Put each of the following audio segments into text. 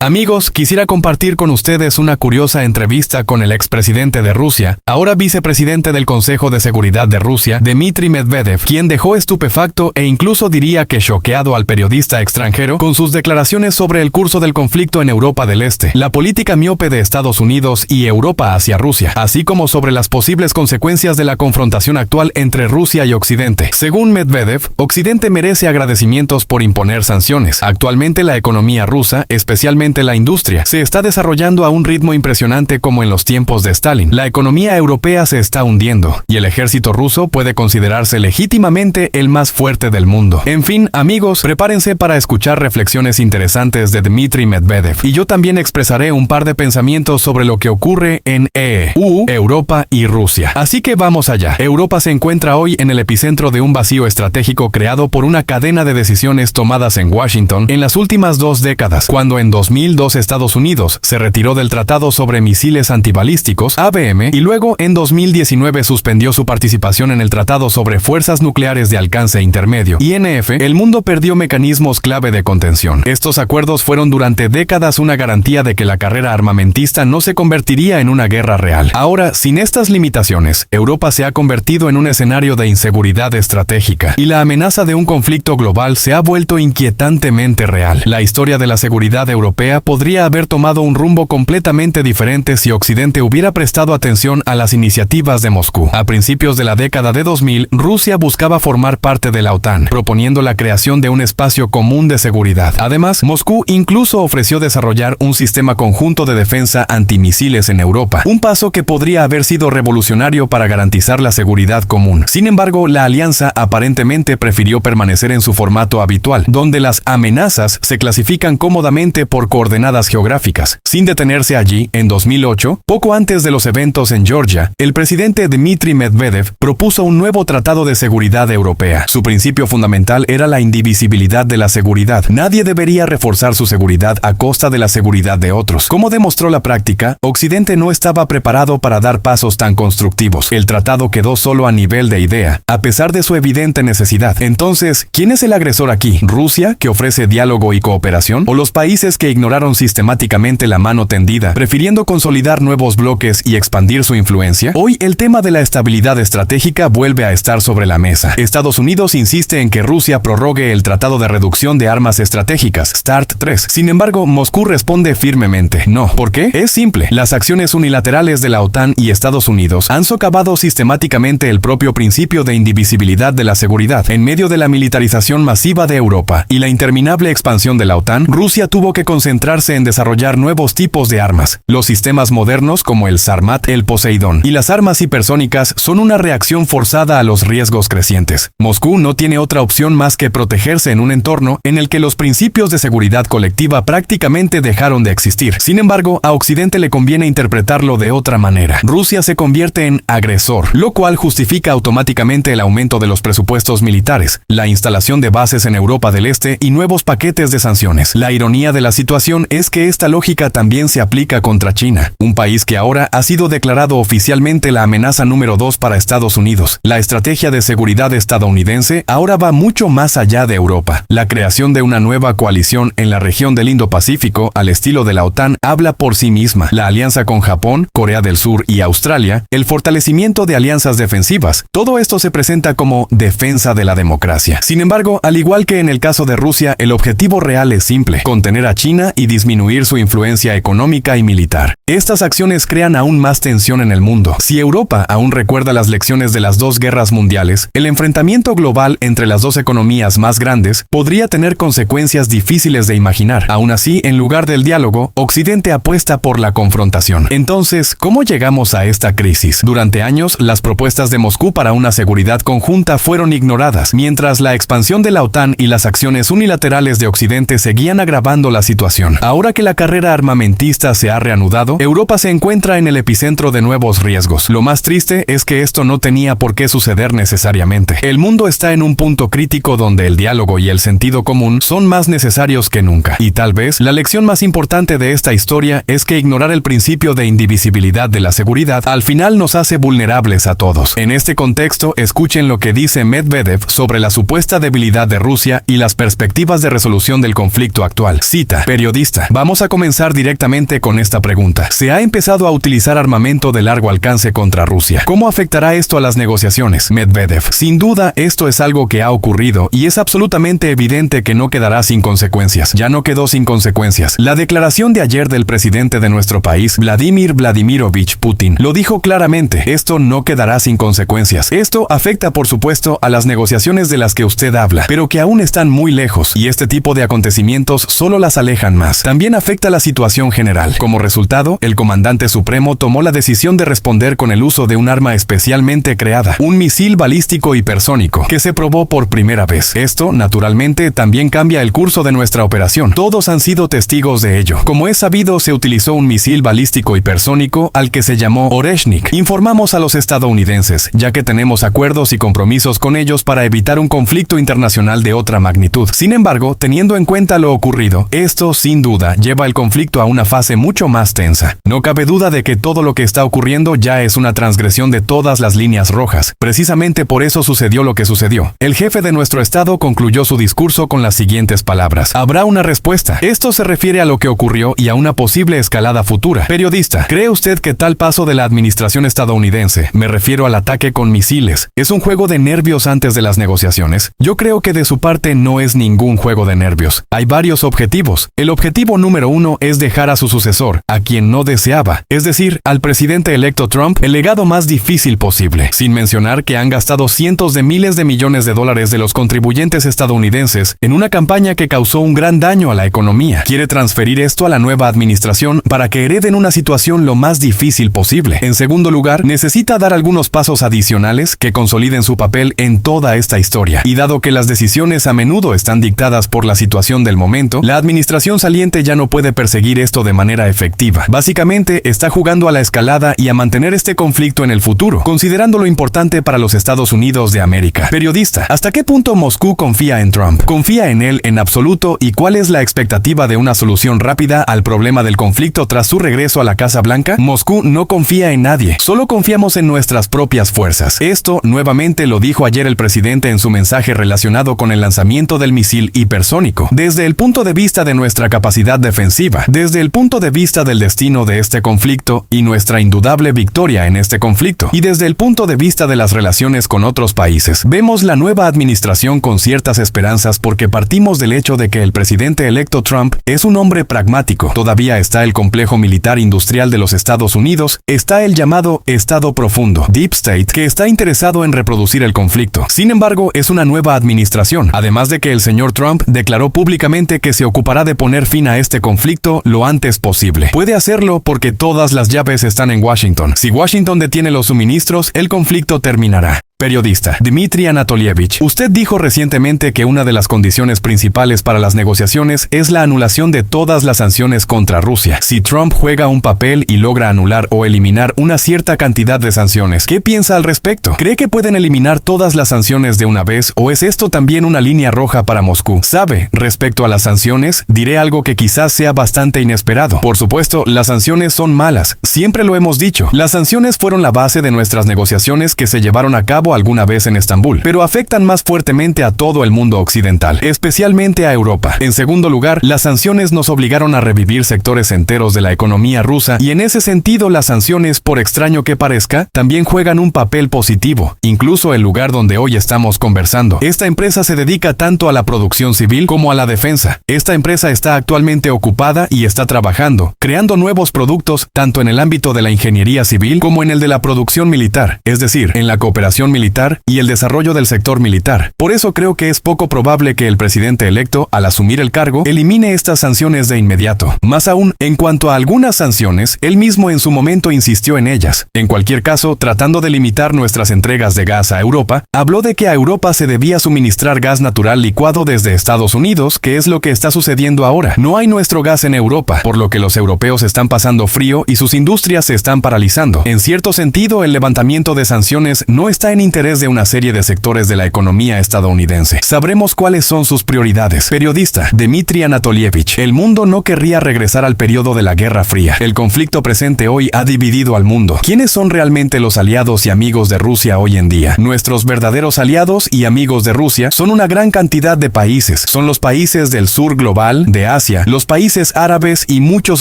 Amigos, quisiera compartir con ustedes una curiosa entrevista con el expresidente de Rusia, ahora vicepresidente del Consejo de Seguridad de Rusia, Dmitry Medvedev, quien dejó estupefacto e incluso diría que choqueado al periodista extranjero con sus declaraciones sobre el curso del conflicto en Europa del Este, la política miope de Estados Unidos y Europa hacia Rusia, así como sobre las posibles consecuencias de la confrontación actual entre Rusia y Occidente. Según Medvedev, Occidente merece agradecimientos por imponer sanciones. Actualmente la economía rusa, especialmente la industria, se está desarrollando a un ritmo impresionante como en los tiempos de Stalin. La economía europea se está hundiendo, y el ejército ruso puede considerarse legítimamente el más fuerte del mundo. En fin, amigos, prepárense para escuchar reflexiones interesantes de Dmitry Medvedev, y yo también expresaré un par de pensamientos sobre lo que ocurre en EU, Europa y Rusia. Así que vamos allá. Europa se encuentra hoy en el epicentro de un vacío estratégico creado por una cadena de decisiones tomadas en Washington en las últimas 2 décadas, cuando en 2002 Estados Unidos se retiró del Tratado sobre Misiles Antibalísticos, ABM, y luego en 2019 suspendió su participación en el Tratado sobre Fuerzas Nucleares de Alcance Intermedio, INF, el mundo perdió mecanismos clave de contención. Estos acuerdos fueron durante décadas una garantía de que la carrera armamentista no se convertiría en una guerra real. Ahora, sin estas limitaciones, Europa se ha convertido en un escenario de inseguridad estratégica, y la amenaza de un conflicto global se ha vuelto inquietantemente real. La historia de la seguridad europea podría haber tomado un rumbo completamente diferente si Occidente hubiera prestado atención a las iniciativas de Moscú. A principios de la década de 2000, Rusia buscaba formar parte de la OTAN, proponiendo la creación de un espacio común de seguridad. Además, Moscú incluso ofreció desarrollar un sistema conjunto de defensa antimisiles en Europa, un paso que podría haber sido revolucionario para garantizar la seguridad común. Sin embargo, la alianza aparentemente prefirió permanecer en su formato habitual, donde las amenazas se clasifican cómodamente por coordenadas geográficas. Sin detenerse allí, en 2008, poco antes de los eventos en Georgia, el presidente Dmitry Medvedev propuso un nuevo tratado de seguridad europea. Su principio fundamental era la indivisibilidad de la seguridad. Nadie debería reforzar su seguridad a costa de la seguridad de otros. Como demostró la práctica, Occidente no estaba preparado para dar pasos tan constructivos. El tratado quedó solo a nivel de idea, a pesar de su evidente necesidad. Entonces, ¿quién es el agresor aquí? ¿Rusia, que ofrece diálogo y cooperación? ¿O los países que ignoraron sistemáticamente la mano tendida, prefiriendo consolidar nuevos bloques y expandir su influencia? Hoy el tema de la estabilidad estratégica vuelve a estar sobre la mesa. Estados Unidos insiste en que Rusia prorrogue el Tratado de Reducción de Armas Estratégicas, START 3. Sin embargo, Moscú responde firmemente, no. ¿Por qué? Es simple. Las acciones unilaterales de la OTAN y Estados Unidos han socavado sistemáticamente el propio principio de indivisibilidad de la seguridad. En medio de la militarización masiva de Europa y la interminable expansión de la OTAN, Rusia tuvo que concentrarse en desarrollar nuevos tipos de armas. Los sistemas modernos como el Sarmat, el Poseidón y las armas hipersónicas son una reacción forzada a los riesgos crecientes. Moscú no tiene otra opción más que protegerse en un entorno en el que los principios de seguridad colectiva prácticamente dejaron de existir. Sin embargo, a Occidente le conviene interpretarlo de otra manera. Rusia se convierte en agresor, lo cual justifica automáticamente el aumento de los presupuestos militares, la instalación de bases en Europa del Este y nuevos paquetes de sanciones. La ironía de la situación es que esta lógica también se aplica contra China, un país que ahora ha sido declarado oficialmente la amenaza número 2 para Estados Unidos. La estrategia de seguridad estadounidense ahora va mucho más allá de Europa. La creación de una nueva coalición en la región del Indo-Pacífico, al estilo de la OTAN, habla por sí misma. La alianza con Japón, Corea del Sur y Australia, el fortalecimiento de alianzas defensivas, todo esto se presenta como defensa de la democracia. Sin embargo, al igual que en el caso de Rusia, el objetivo real es simple: contener a China y disminuir su influencia económica y militar. Estas acciones crean aún más tensión en el mundo. Si Europa aún recuerda las lecciones de las 2 guerras mundiales, el enfrentamiento global entre las 2 economías más grandes podría tener consecuencias difíciles de imaginar. Aún así, en lugar del diálogo, Occidente apuesta por la confrontación. Entonces, ¿cómo llegamos a esta crisis? Durante años, las propuestas de Moscú para una seguridad conjunta fueron ignoradas, mientras la expansión de la OTAN y las acciones unilaterales de Occidente seguían agravando la situación. Ahora que la carrera armamentista se ha reanudado, Europa se encuentra en el epicentro de nuevos riesgos. Lo más triste es que esto no tenía por qué suceder necesariamente. El mundo está en un punto crítico donde el diálogo y el sentido común son más necesarios que nunca. Y tal vez la lección más importante de esta historia es que ignorar el principio de indivisibilidad de la seguridad al final nos hace vulnerables a todos. En este contexto, escuchen lo que dice Medvedev sobre la supuesta debilidad de Rusia y las perspectivas de resolución del conflicto actual. Cita: periodistas Periodista, vamos a comenzar directamente con esta pregunta. Se ha empezado a utilizar armamento de largo alcance contra Rusia. ¿Cómo afectará esto a las negociaciones? Medvedev. Sin duda, esto es algo que ha ocurrido y es absolutamente evidente que no quedará sin consecuencias. Ya no quedó sin consecuencias. La declaración de ayer del presidente de nuestro país, Vladimir Vladimirovich Putin, lo dijo claramente. Esto no quedará sin consecuencias. Esto afecta, por supuesto, a las negociaciones de las que usted habla, pero que aún están muy lejos, y este tipo de acontecimientos solo las alejan más. También afecta la situación general. Como resultado, el comandante supremo tomó la decisión de responder con el uso de un arma especialmente creada, un misil balístico hipersónico, que se probó por primera vez. Esto, naturalmente, también cambia el curso de nuestra operación. Todos han sido testigos de ello. Como es sabido, se utilizó un misil balístico hipersónico al que se llamó Oreshnik. Informamos a los estadounidenses, ya que tenemos acuerdos y compromisos con ellos para evitar un conflicto internacional de otra magnitud. Sin embargo, teniendo en cuenta lo ocurrido, esto, sin duda, lleva el conflicto a una fase mucho más tensa. No cabe duda de que todo lo que está ocurriendo ya es una transgresión de todas las líneas rojas. Precisamente por eso sucedió lo que sucedió. El jefe de nuestro estado concluyó su discurso con las siguientes palabras: habrá una respuesta. Esto se refiere a lo que ocurrió y a una posible escalada futura. Periodista, ¿cree usted que tal paso de la administración estadounidense, me refiero al ataque con misiles, es un juego de nervios antes de las negociaciones? Yo creo que de su parte no es ningún juego de nervios. Hay varios objetivos. El objetivo número uno es dejar a su sucesor, a quien no deseaba, es decir, al presidente electo Trump, el legado más difícil posible. Sin mencionar que han gastado cientos de miles de millones de dólares de los contribuyentes estadounidenses en una campaña que causó un gran daño a la economía. Quiere transferir esto a la nueva administración para que hereden una situación lo más difícil posible. En segundo lugar, necesita dar algunos pasos adicionales que consoliden su papel en toda esta historia. Y dado que las decisiones a menudo están dictadas por la situación del momento, la administración saliente ya no puede perseguir esto de manera efectiva. Básicamente, está jugando a la escalada y a mantener este conflicto en el futuro, considerándolo importante para los Estados Unidos de América. Periodista, ¿hasta qué punto Moscú confía en Trump? ¿Confía en él en absoluto? ¿Y cuál es la expectativa de una solución rápida al problema del conflicto tras su regreso a la Casa Blanca? Moscú no confía en nadie, solo confiamos en nuestras propias fuerzas. Esto nuevamente lo dijo ayer el presidente en su mensaje relacionado con el lanzamiento del misil hipersónico. Desde el punto de vista de nuestra capacidad defensiva, desde el punto de vista del destino de este conflicto y nuestra indudable victoria en este conflicto, y desde el punto de vista de las relaciones con otros países, vemos la nueva administración con ciertas esperanzas porque partimos del hecho de que el presidente electo Trump es un hombre pragmático. Todavía está el complejo militar industrial de los Estados Unidos, está el llamado Estado Profundo, Deep State, que está interesado en reproducir el conflicto. Sin embargo, es una nueva administración, además de que el señor Trump declaró públicamente que se ocupará de poner fin a este conflicto lo antes posible. Puede hacerlo porque todas las llaves están en Washington. Si Washington detiene los suministros, el conflicto terminará. Periodista, Dmitry Anatolievich, usted dijo recientemente que una de las condiciones principales para las negociaciones es la anulación de todas las sanciones contra Rusia. Si Trump juega un papel y logra anular o eliminar una cierta cantidad de sanciones, ¿qué piensa al respecto? ¿Cree que pueden eliminar todas las sanciones de una vez o es esto también una línea roja para Moscú? ¿Sabe? Respecto a las sanciones, diré algo que quizás sea bastante inesperado. Por supuesto, las sanciones son malas, siempre lo hemos dicho. Las sanciones fueron la base de nuestras negociaciones que se llevaron a cabo alguna vez en Estambul, pero afectan más fuertemente a todo el mundo occidental, especialmente a Europa. En segundo lugar, las sanciones nos obligaron a revivir sectores enteros de la economía rusa y en ese sentido las sanciones, por extraño que parezca, también juegan un papel positivo, incluso el lugar donde hoy estamos conversando. Esta empresa se dedica tanto a la producción civil como a la defensa. Esta empresa está actualmente ocupada y está trabajando, creando nuevos productos tanto en el ámbito de la ingeniería civil como en el de la producción militar, es decir, en la cooperación militar y el desarrollo del sector militar. Por eso creo que es poco probable que el presidente electo, al asumir el cargo, elimine estas sanciones de inmediato. Más aún, en cuanto a algunas sanciones, él mismo en su momento insistió en ellas. En cualquier caso, tratando de limitar nuestras entregas de gas a Europa, habló de que a Europa se debía suministrar gas natural licuado desde Estados Unidos, que es lo que está sucediendo ahora. No hay nuestro gas en Europa, por lo que los europeos están pasando frío y sus industrias se están paralizando. En cierto sentido, el levantamiento de sanciones no está en interés de una serie de sectores de la economía estadounidense. Sabremos cuáles son sus prioridades. Periodista Dmitry Anatolievich. El mundo no querría regresar al periodo de la Guerra Fría. El conflicto presente hoy ha dividido al mundo. ¿Quiénes son realmente los aliados y amigos de Rusia hoy en día? Nuestros verdaderos aliados y amigos de Rusia son una gran cantidad de países. Son los países del sur global, de Asia, los países árabes y muchos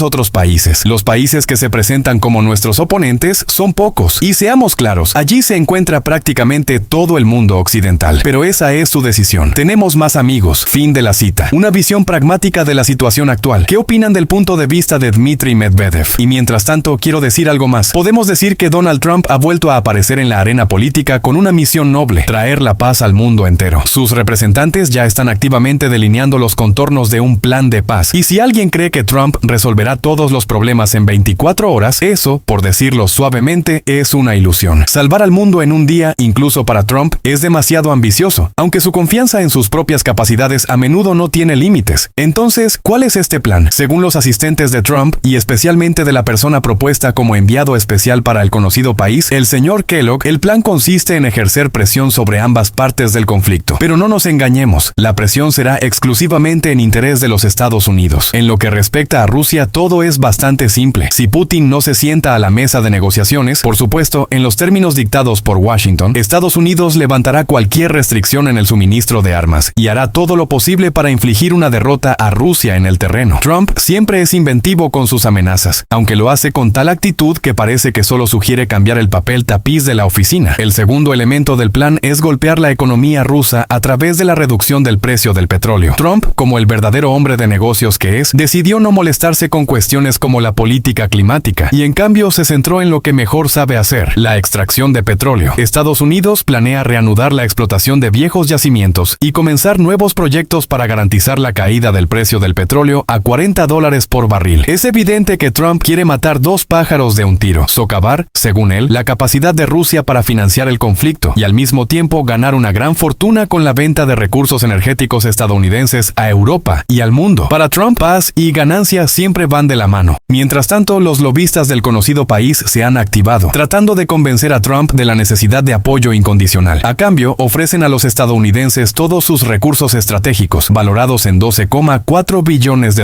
otros países. Los países que se presentan como nuestros oponentes son pocos. Y seamos claros, allí se encuentra prácticamente todo el mundo occidental. Pero esa es su decisión. Tenemos más amigos. Fin de la cita. Una visión pragmática de la situación actual. ¿Qué opinan del punto de vista de Dmitry Medvedev? Y mientras tanto, quiero decir algo más. Podemos decir que Donald Trump ha vuelto a aparecer en la arena política con una misión noble: traer la paz al mundo entero. Sus representantes ya están activamente delineando los contornos de un plan de paz. Y si alguien cree que Trump resolverá todos los problemas en 24 horas, eso, por decirlo suavemente, es una ilusión. Salvar al mundo en un día, incluso para Trump, es demasiado ambicioso, aunque su confianza en sus propias capacidades a menudo no tiene límites. Entonces, ¿cuál es este plan? Según los asistentes de Trump, y especialmente de la persona propuesta como enviado especial para el conocido país, el señor Kellogg, el plan consiste en ejercer presión sobre ambas partes del conflicto. Pero no nos engañemos, la presión será exclusivamente en interés de los Estados Unidos. En lo que respecta a Rusia, todo es bastante simple. Si Putin no se sienta a la mesa de negociaciones, por supuesto, en los términos dictados por Washington, Estados Unidos levantará cualquier restricción en el suministro de armas y hará todo lo posible para infligir una derrota a Rusia en el terreno. Trump siempre es inventivo con sus amenazas, aunque lo hace con tal actitud que parece que solo sugiere cambiar el papel tapiz de la oficina. El segundo elemento del plan es golpear la economía rusa a través de la reducción del precio del petróleo. Trump, como el verdadero hombre de negocios que es, decidió no molestarse con cuestiones como la política climática y en cambio se centró en lo que mejor sabe hacer: la extracción de petróleo. Estados Unidos planea reanudar la explotación de viejos yacimientos y comenzar nuevos proyectos para garantizar la caída del precio del petróleo a $40 por barril. Es evidente que Trump quiere matar dos pájaros de un tiro: socavar, según él, la capacidad de Rusia para financiar el conflicto y al mismo tiempo ganar una gran fortuna con la venta de recursos energéticos estadounidenses a Europa y al mundo. Para Trump, paz y ganancia siempre van de la mano. Mientras tanto, los lobistas del conocido país se han activado, tratando de convencer a Trump de la necesidad de apoyo incondicional. A cambio, ofrecen a los estadounidenses todos sus recursos estratégicos, valorados en $12,4 billones.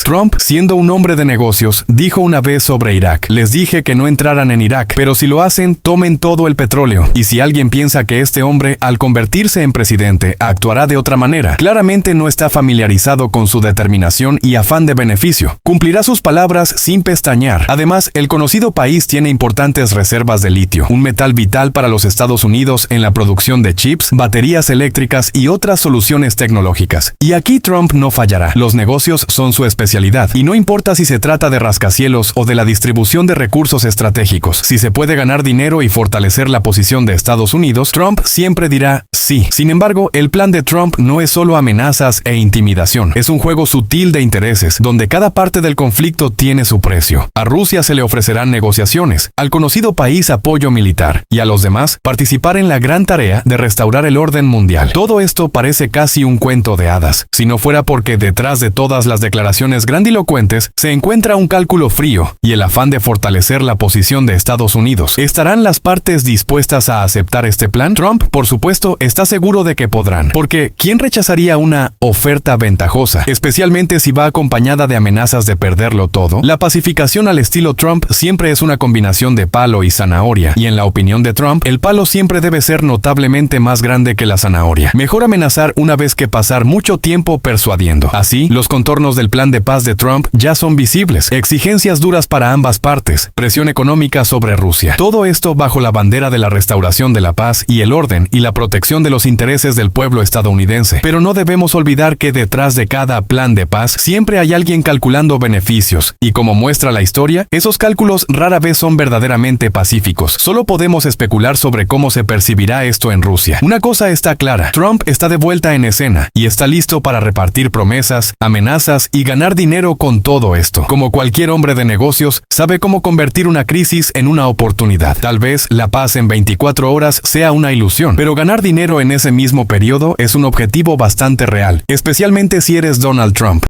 Trump, siendo un hombre de negocios, dijo una vez sobre Irak: les dije que no entraran en Irak, pero si lo hacen, tomen todo el petróleo. Y si alguien piensa que este hombre, al convertirse en presidente, actuará de otra manera, claramente no está familiarizado con su determinación y afán de beneficio. Cumplirá sus palabras sin pestañear. Además, el conocido país tiene importantes reservas de litio, un metal vital para los Estados Unidos en la producción de chips, baterías eléctricas y otras soluciones tecnológicas. Y aquí Trump no fallará. Los negocios son su especialidad, y no importa si se trata de rascacielos o de la distribución de recursos estratégicos. Si se puede ganar dinero y fortalecer la posición de Estados Unidos, Trump siempre dirá sí. Sin embargo, el plan de Trump no es solo amenazas e intimidación. Es un juego sutil de intereses, donde cada parte del conflicto tiene su precio. A Rusia se le ofrecerán negociaciones, al conocido país apoyo militar, y a los demás participar en la gran tarea de restaurar el orden mundial. Todo esto parece casi un cuento de hadas, si no fuera porque detrás de todas las declaraciones grandilocuentes se encuentra un cálculo frío y el afán de fortalecer la posición de Estados Unidos. ¿Estarán las partes dispuestas a aceptar este plan? Trump, por supuesto, está seguro de que podrán, porque ¿quién rechazaría una oferta ventajosa, especialmente si va acompañada de amenazas de perderlo todo? La pacificación al estilo Trump siempre es una combinación de palo y zanahoria, y en la opinión de Trump, el palo siempre debe ser notablemente más grande que la zanahoria. Mejor amenazar una vez que pasar mucho tiempo persuadiendo. Así, los contornos del plan de paz de Trump ya son visibles: exigencias duras para ambas partes, presión económica sobre Rusia. Todo esto bajo la bandera de la restauración de la paz y el orden y la protección de los intereses del pueblo estadounidense. Pero no debemos olvidar que detrás de cada plan de paz siempre hay alguien calculando beneficios, y como muestra la historia, esos cálculos rara vez son verdaderamente pacíficos. Solo podemos especular sobre cómo se percibirá esto en Rusia. Una cosa está clara: Trump está de vuelta en escena y está listo para repartir promesas, amenazas y ganar dinero con todo esto. Como cualquier hombre de negocios, sabe cómo convertir una crisis en una oportunidad. Tal vez la paz en 24 horas sea una ilusión, pero ganar dinero en ese mismo periodo es un objetivo bastante real, especialmente si eres Donald Trump.